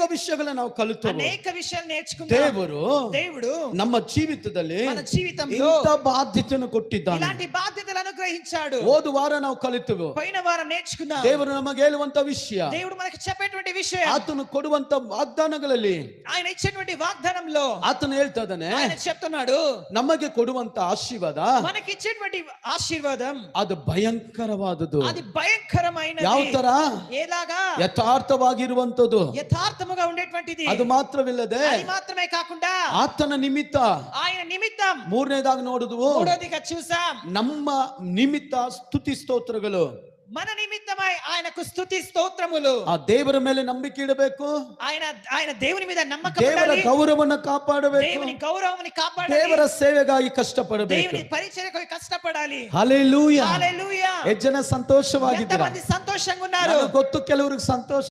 ವಿಷಯಗಳನ್ನ ನಾವು ಕಲಿತು అనేక విషయాలు నేర్చుకున్నాం. దేవుడు ನಮ್ಮ ಜೀವಿತದಲ್ಲಿ మన జీవితంలో ಇಂಥ ಬಾಧ್ಯತೆಯನ್ನು ಕೊಟ್ಟಿದ್ದಾನೆ. ఇలాంటి బాధ్యతలను అనుగ్రహించాడు. ಹೋದ ವಾರ ನಾವು ಕಲಿತೆವು. పోయిన వారం నేర్చుకున్నాం. ದೇವರು ನಮಗೆ ಹೇಳುವಂತ ವಿಷಯ, దేవుడు మనకి చెప్పేటువంటి విషయం, ಆತನು ಕೊಡುವಂತ ವಾಗ್ದಾನಗಳಲ್ಲಿ, ఆయన ఇచ్చేటువంటి వాగ్దానంలో ಆತನು ಹೇಳ್ತಾ ಇದ್ದಾನೆ, ఆయన చెప్తున్నాడు ನಮಗೆ ಕೊಡುವಂತ ಆಶೀರ್ವಾದ, మనకి ఇచ్చేటువంటి ఆశీర్వాదం ಅದು ಭಯಂಕರವಾದದ್ದು. అది భయంకరమైనది. ಯಾವ ತರ? ఎలాగా? ಯಥಾರ್ಥವಾಗಿರುವಂತದ್ದು, యథార్థముగా ఉండేటువంటిది. ಅದು ಮಾತ್ರವಿಲ್ಲದೆ అది మాత్రమే కాకుండా ಆತನ ನಿಮಿತ್ತ, ఆయన నిమిత్తం, ಮೂರನೇದಾಗಿ ನೋಡಿದ್ವು, మూడోదిగా చూసాం, ನಮ್ಮ ನಿಮಿತ್ತ ಸ್ತುತಿ ಸ್ತೋತ್ರಗಳು, మన నిమిత్తమై ఆయనకు స్తుతి స్తోత్రములు. ಆ ದೇವರ ಮೇಲೆ ನಂಬಿಕೆ ಇಡಬೇಕು. ఆయన దేవుని మీద నమ్మకం ದೇವರ ఉండాలి. ಗೌರವವನ್ನು ಕಾಪಾಡಬೇಕು. దేవుని గౌరవముని కాపాడాలి. ದೇವರ ಸೇವೆಗಾಗಿ ಕಷ್ಟಪಡಬೇಕು. దేవుని పరిచర్యకు కష్టపడాలి. ಹಲ್ಲೆಲೂಯಾ. హల్లెలూయా. ಎಷ್ಟು ಜನ ಸಂತೋಷವಾಗಿದ್ದೀರಾ? ఎంతమంది సంతోషంగా ఉన్నారు? ನನಗೆ ಗೊತ್ತು ಕೆಲವರಿಗೆ ಸಂತೋಷ